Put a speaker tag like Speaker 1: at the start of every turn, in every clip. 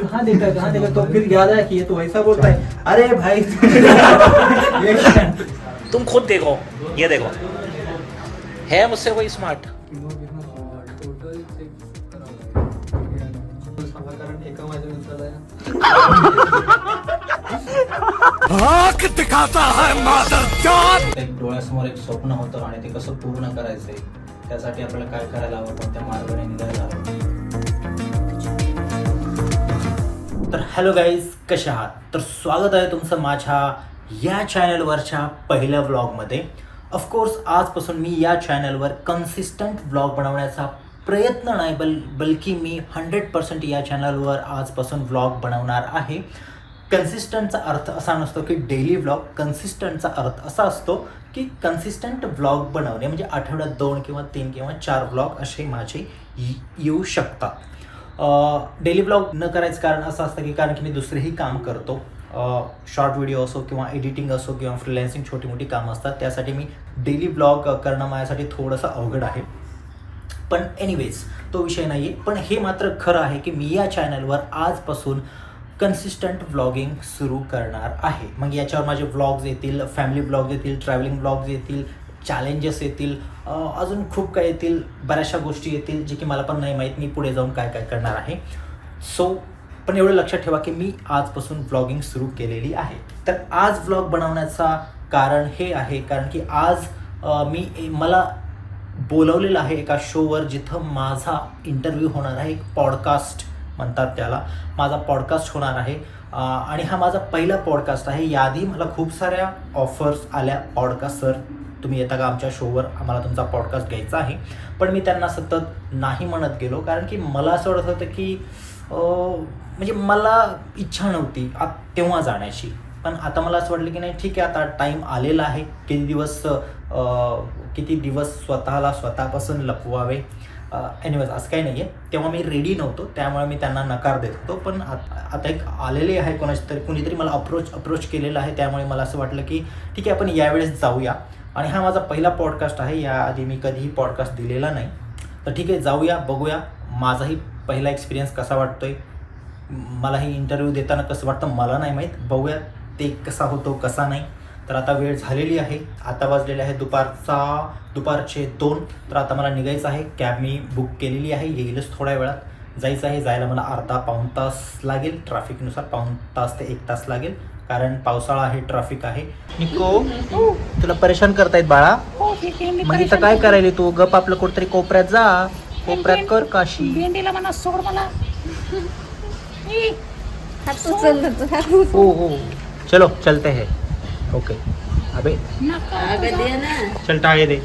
Speaker 1: कहाँ देखा तो फिर याद आया कि ये तो वैसा बोलता है। अरे भाई
Speaker 2: तुम खुद देखो, ये देखो, है मुझसे कोई स्मार्ट?
Speaker 1: दिखाता है मादरचोद। एक डोळ्यासमोर एक स्वप्न होतं आणि ते कसं पूर्ण करायचंय त्यासाठी आपल्याला काय करायला हवं, कोणत्या मार्गाने निघायला हवं. तर हॅलो गाईज, कसे आहात? तर स्वागत आहे तुमचं माझ्या या चॅनलवरच्या पहिल्या व्लॉगमध्ये. ऑफकोर्स आजपासून मी या चॅनलवर कन्सिस्टंट व्लॉग बनवण्याचा प्रयत्न नाही बल्कि मी 100% या चॅनलवर आजपासून व्लॉग बनवणार आहे. कन्सिस्टंटचा अर्थ असा नसतो की डेली व्लॉग. कन्सिस्टंटचा अर्थ असा असतो की कन्सिस्टंट व्लॉग बनवणे, म्हणजे आठवड्यात 2 किंवा 3 किंवा 4 व्लॉग असे माझे येऊ शकतात. डेली व्लॉग न करायचं कारण असं असतं की कारण की मी दुसरेही काम करतो. शॉर्ट व्हिडिओ असो किंवा एडिटिंग असो किंवा फ्रीलान्सिंग छोटी मोठी कामं असतात, त्यासाठी मी डेली व्लॉग करणं माझ्यासाठी थोडंसं अवघड आहे. पण एनिवेज तो विषय नाही आहे. पण हे मात्र खरं आहे की मी या चॅनलवर आजपासून कन्सिस्टंट व्लॉगिंग सुरू करणार आहे. मग याच्यावर माझे व्लॉग्स येतील, फॅमिली व्लॉग्स येतील, ट्रॅव्हलिंग व्लॉग्स येतील, चॅलेंजेस येतील, अजून खूप काही येतील, बऱ्याचशा गोष्टी येतील जे की मला पण नाही माहीत मी पुढे जाऊन काय काय करणार आहे. सो पण एवढं लक्षात ठेवा की मी आजपासून व्लॉगिंग सुरू केलेली आहे. तर आज व्लॉग बनवण्याचा कारण हे आहे कारण की आज मला बोलवलेलं आहे एका शोवर जिथं माझा इंटरव्ह्यू होणार आहे. एक पॉडकास्ट म्हणतात त्याला. माझा पॉडकास्ट होणार आहे आणि हा माझा पहिला पॉडकास्ट आहे. याआधी मला खूप साऱ्या ऑफर्स आल्या, पॉडकास्ट सर तुम्ही येता का आमच्या शोवर, आम्हाला तुमचा पॉडकास्ट घ्यायचा आहे. पण मी त्यांना सतत नाही म्हणत गेलो कारण की मला असं वाटत होतं की म्हणजे मला इच्छा नव्हती तेव्हा जाण्याची. पण आता मला असं वाटलं की नाही ठीक आहे, आता टाईम आलेला आहे. किती दिवस स्वतःपासून लपवावे. एनिवेज असं काही नाही आहे. तेव्हा मी रेडी नव्हतो, त्यामुळे मी त्यांना नकार देत होतो. पण आता एक आलेले आहे कुणीतरी मला अप्रोच केलेलं आहे, त्यामुळे मला असं वाटलं की ठीक आहे आपण यावेळेस जाऊया. आणि हा माझा पहिला पॉडकास्ट आहे. याआधी मी कधीही पॉडकास्ट दिलेला नाही. तर ठीक आहे, जाऊया, बघूया माझाही पहिला एक्सपिरियन्स कसा वाटतोय, मलाही इंटरव्ह्यू देताना कसं वाटतं मला नाही माहीत. बघूया ते कसा होतो कसा नाही. तर आता वेळ झालेली आहे, आता वाजलेले आहे दुपारचे 2. तर आता मला निघायचं आहे. कॅब मी बुक केलेली आहे, येईलच थोड्या वेळात. जायचं आहे, जायला मला अर्धा-पाऊण तास लागेल. ट्रॅफिकनुसार 1 तास ते 1 तास लागेल कारण पावसाळा आहे, ट्रॅफिक आहे. निको तुला परेशान करतायत बाळा. मग इथं काय करायला तू? गप आपलं कुठतरी कोपऱ्यात जा, कोपऱ्यात कर काशी.
Speaker 3: भेंडीला म्हणा सोड मला.
Speaker 1: हो चलो चलते हैं. ओके अबे चल टाळे दे.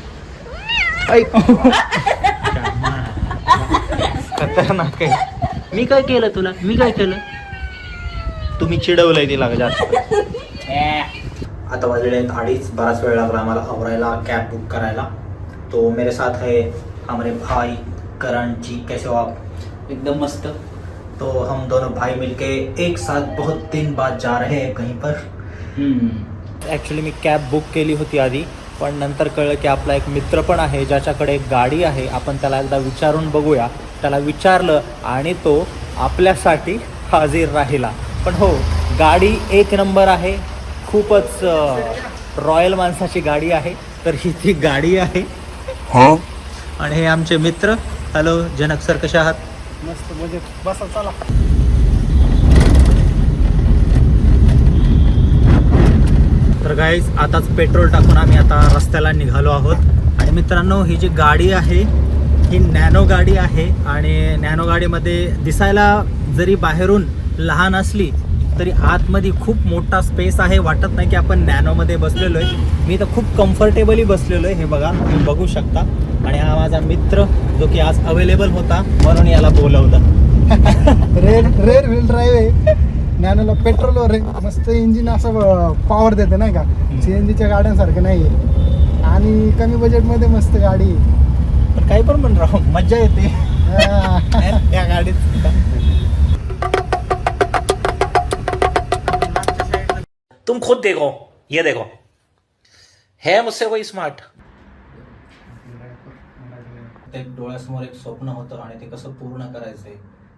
Speaker 1: खतरनाक आहे. मी काय केलं तुला? मी काय केलं? तुम्ही चिडवलंय तिला जास्त. आता वाजलेले आहेत 2:30. बराच वेळ लागला आम्हाला आवरायला, कॅब बुक करायला. तो मेरे साथ है हमारे भाई करण जी. कैसे हो आप? एकदम मस्त. तो हम दोनों भाई मिलके एक साथ बहुत दिन बाद जा रहे हैं कहीं पर. ॲक्च्युली मी कॅब बुक केली होती आधी, पण नंतर कळलं की आपला एक मित्र पण आहे ज्याच्याकडे एक गाडी आहे. आपण त्याला एकदा विचारून बघूया. त्याला विचारलं आणि तो आपल्यासाठी हाजीर राहिला. पण हो, गाडी 1 नंबर आहे. खूपच रॉयल माणसाची गाडी आहे. तर ही ती गाडी आहे. आणि हे आमचे मित्र. हॅलो जनक सर, कसे आहात?
Speaker 3: मस्त म्हणजे बसा चला.
Speaker 1: तर गाईज आताच पेट्रोल टाकून आम्ही आता रस्त्याला निघालो आहोत. आणि मित्रांनो, ही जी गाडी आहे ही नॅनो गाडी आहे. आणि नॅनो गाडीमध्ये दिसायला जरी बाहेरून लहान असली तरी आतमध्ये खूप मोठा स्पेस आहे. वाटत नाही की आपण नॅनोमध्ये बसलेलो आहे. मी तर खूप कम्फर्टेबली बसलेलो आहे. हे बघा, तुम्ही बघू शकता. आणि हा माझा मित्र जो की आज अवेलेबल होता म्हणून याला बोलवलं.
Speaker 3: रेर व्हील ड्राईव्ह आहे नॅनोला. पेट्रोलवर आहे, मस्त इंजिन असं पॉवर देते नाही का, CNGच्या गाड्यांसारखं नाही आहे. आणि कमी बजेटमध्ये मस्त गाडी.
Speaker 1: पण काही पण म्हण राहू, मज्जा येते या गाडीत.
Speaker 2: तुम खुद देखो, ये देखो, है मुझसे कोई स्मार्ट?
Speaker 1: ते डोळ्यासमोर एक स्वप्न होतं आणि ते कसं पूर्ण करायचंय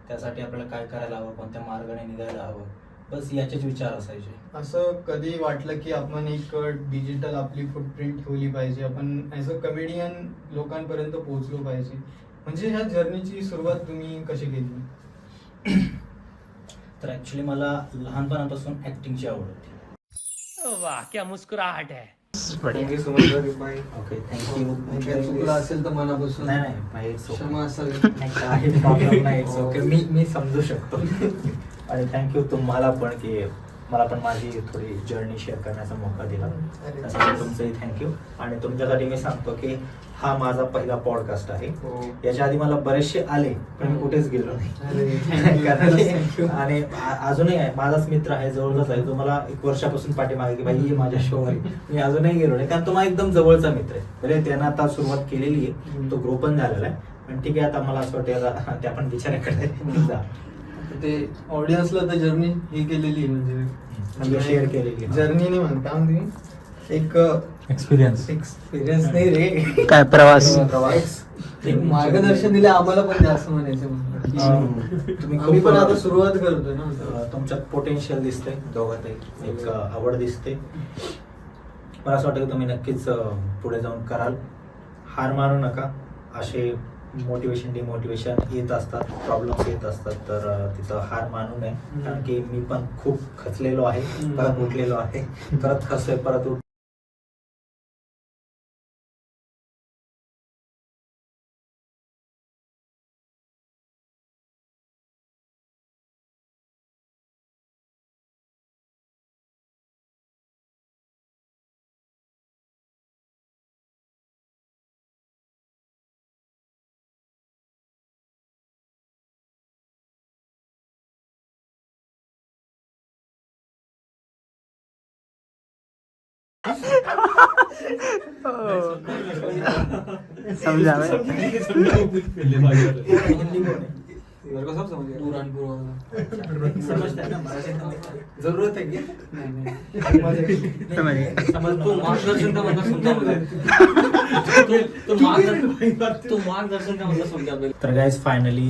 Speaker 1: त्यासाठी आपल्याला काय करायला हवं, कोणत्या मार्गाने निघायला हवं, बस याचेच विचार असायचे.
Speaker 3: असं कधी वाटलं की आपण एक डिजिटल आपली फुटप्रिंट ठेवली पाहिजे, आपण ॲज अ कमेडियन लोकांपर्यंत पोहोचलो पाहिजे, म्हणजे ह्या जर्नीची सुरुवात तुम्ही कशी केली?
Speaker 1: तर ॲक्च्युली मला लहानपणापासून ॲक्टिंगची आवड होती.
Speaker 2: वाह क्या मुस्कुराहट है.
Speaker 3: Thank you so much
Speaker 1: okay, thank you.
Speaker 3: चुकलं असेल तर मनापासून
Speaker 1: नाही नाही, it's okay.
Speaker 3: क्षमा असावी.
Speaker 1: नाही, काही प्रॉब्लेम नाही, इट्स ओके. मी समजू शकतो. आणि थँक्यू तुम्हाला पण की मला पण माझी थोडी जर्नी शेअर करण्याचा मौका दिला, त्यासाठी तुमचंही थँक्यू. आणि तुमच्यासाठी मी सांगतो की हा माझा पहिला पॉडकास्ट आहे.
Speaker 3: हो.
Speaker 1: याच्या आधी मला बरेचसे आले पण मी कुठेच गेलो नाही.
Speaker 3: अरे,
Speaker 1: कारण
Speaker 3: thank you.
Speaker 1: आणि अजूनही आहे, माझाच मित्र आहे, जवळचाच आहे, तो मला 1 वर्षापासून पाठीमागे की भाई ये माझ्या शोवर. मी अजूनही गेलो नाही, कारण तो माझा एकदम जवळचा मित्र आहे. म्हणजे त्यानं आता सुरुवात केलेली आहे, तो ग्रो पण झालेला आहे. पण ठीक आहे, आता मला असं वाटतं आता त्या पण बिचाऱ्याकडे जा.
Speaker 3: ते ऑडियन्सला तर जर्नी ही केलेली आहे, म्हणजे
Speaker 1: शेअर केलेली आहे.
Speaker 3: जर्नी नाही म्हणत, काय म्हणते, एक
Speaker 1: एक्सपिरियन्स
Speaker 3: नाही रे,
Speaker 2: काय प्रवास.
Speaker 3: एक मार्गदर्शन दिले आम्हाला पण जास्त म्हणायचं म्हणलं.
Speaker 1: तुम्ही
Speaker 3: आम्ही पण
Speaker 1: खूप
Speaker 3: आता सुरुवात करतोय ना.
Speaker 1: तुमच्यात पोटेन्शियल दिसते दोघांतही, एक आवड दिसते. मला असं वाटतं की तुम्ही नक्कीच पुढे जाऊन कराल. हार मानू नका. असे मोटिवेशन डिमोटिवेशन येत असतात, प्रॉब्लेम्स येत असतात, तर तिथं हार मानू नये. कारण की मी पण खूप खचलेलो आहे, परत उठलेलो आहे, परत खचलोय, परत उठ.
Speaker 2: समझा
Speaker 3: मेरे को सब समझ गया. बुरहानपुर वाला.
Speaker 1: समजताय ना मराठी?
Speaker 3: जरूरत है क्या?
Speaker 4: तू मार्गदर्शन का मतलब समझा मुझे. तू मार्गदर्शन का मतलब समझा पहिले.
Speaker 1: तर गाईज फायनली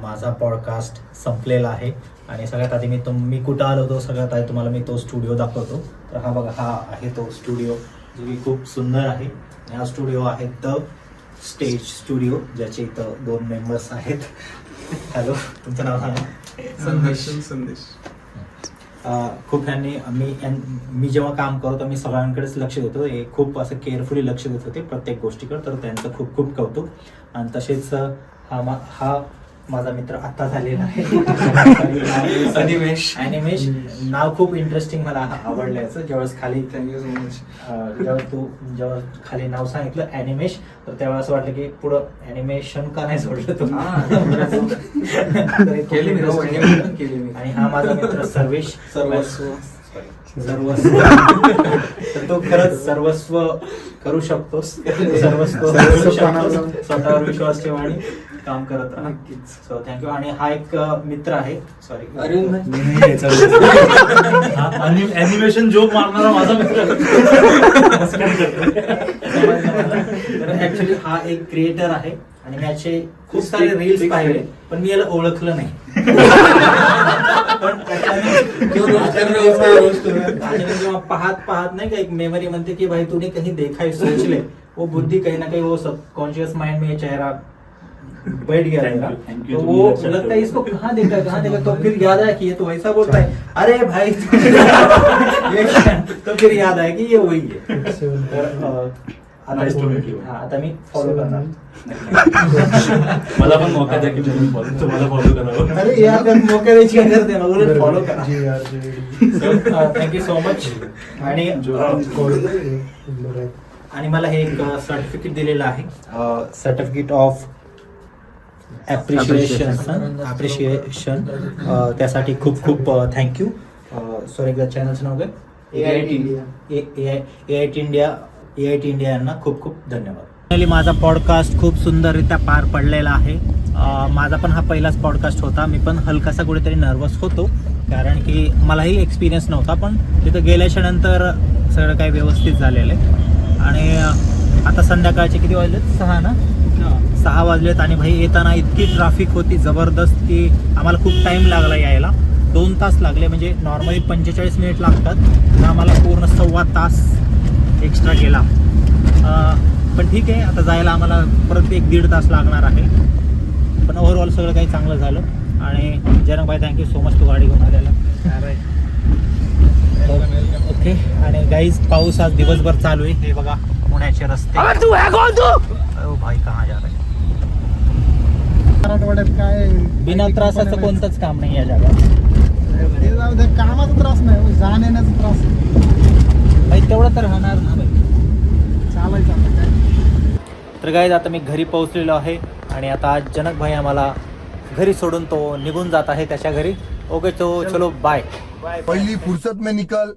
Speaker 1: माझा पॉडकास्ट संपलेला आहे. आणि सगळ्यात आधी मी कुठं आलो होतो, सगळ्यात आधी तुम्हाला मी तो स्टुडिओ दाखवतो. तर हा बघा, हा आहे तो स्टुडिओ, जो की खूप सुंदर आहे. हा स्टुडिओ आहे द स्टेज स्टुडिओ, ज्याचे इथं 2 मेंबर्स आहेत. हॅलो, तुमचं नाव सांगा.
Speaker 3: संदेश.
Speaker 1: खूप ह्यांनी मी जेव्हा काम करतो मी सगळ्यांकडेच लक्ष देतो. हे खूप असं केअरफुली लक्ष देत होते प्रत्येक गोष्टीकडे, तर त्यांचं खूप खूप कौतुक. आणि तसेच हा माझा मित्र आता झालेला आहे अनिमेश. नाव खूप इंटरेस्टिंग मला आवडलं याचं. ज्यावेळेस खाली
Speaker 3: थँक्यू सो मच.
Speaker 1: जेव्हा खाली नाव सांगितलं ॲनिमेश, तर तेव्हा असं वाटलं की पुढं ॲनिमेशन का नाही सोडलं तू. आणि हा माझा मित्र सर्वेश. सर्वस्व. तर तो खरंच सर्वस्व करू शकतोस. सर्वस्व करू शकतोस. स्वतःवर विश्वास ठेव आणि काम करत राहा.
Speaker 3: नक्कीच.
Speaker 1: So thank you. आणि हा एक मित्र आहे, सॉरी
Speaker 4: अॅनिमेशन जोक मारणारा माझा मित्र.
Speaker 1: तर ऍक्च्युली हा एक क्रिएटर आहे आणि मी याचे खूप सारे रील्स पाहिले, पण मी याला ओळखलं नाही. पण जेव्हा पाहत नाही का, एक मेमरी म्हणते की भाई तूने कहीं देखा है, सोच ले. वो बुद्धि कहीं ना कहीं वो सबकॉन्शियस माइंड में ये चेहरा बैठ गया रहेगा. तो वो लगता है इसको कहाँ देखा, तो फिर याद आया कि ये तो वैसा बोलता है. अरे भाई तो फिर याद आया की ये वही है. आता मी फॉलो करणार.
Speaker 4: मला पण मौका द्या की तुम्हाला फॉलो करावं.
Speaker 1: अरे यार, मौका द्यायची काय करते ना, उलट फॉलो करा. Thank you so much. आणि मला हे एक सर्टिफिकेट दिलेलं आहे, सर्टिफिकेट ऑफ ॲप्रिशिएशन. त्यासाठी खूप खूप थँक्यू. सॉरी, एकदा चॅनलचं नाव काय? AIT इंडिया यांना खूप खूप धन्यवाद. फायनली माझा पॉडकास्ट खूप सुंदररित्या पार पडलेला आहे. माझा पण हा पहिलाच पॉडकास्ट होता. मी पण हलकासा कुठेतरी नर्वस होतो, कारण की मलाही एक्सपिरियन्स नव्हता. पण तिथं गेल्याच्या नंतर सगळं काही व्यवस्थित झालेलं आहे. आणि आता संध्याकाळचे किती वाजले? 6 ना? 6 वाजलेत आणि भाई येताना इतकी ट्रॅफिक होती जबरदस्त की आम्हाला खूप टाईम लागला यायला. 2 तास लागले. म्हणजे नॉर्मली 45 मिनिट लागतात, तर आम्हाला पूर्ण 1.25 तास एक्स्ट्रा गेला. पण ठीक आहे, आता जायला आम्हाला परत 1-1.5 तास लागणार आहे. पण ओव्हरऑल सगळं काही चांगलं झालं. आणि जनक भाई थँक्यू सो मच तू गाडी घेऊन आलेला. ओके. आणि गाईज पाऊस आज दिवसभर चालू आहे. हे बघा पुण्याचे रस्ते. ओ भाई कहाँ जा रहे हैं?
Speaker 5: मराठवाड्यात काय
Speaker 1: बिना त्रासाचं कोणतंच काम नाही या जगात.
Speaker 5: ते जाऊ दे, कामाचा त्रास नाही, जाण येण्याचा त्रास आहे.
Speaker 1: भाई तेवढं तर राहणार ना भाई.
Speaker 5: चालायचं आता काय.
Speaker 1: तर गाईज आता मी घरी पोहोचलेलो आहे आणि आता जनक भाई आम्हाला घरी सोडून तो निघून जात आहे त्याच्या घरी. ओके तो चलो बाय.
Speaker 6: पहली फुर्सत में निकल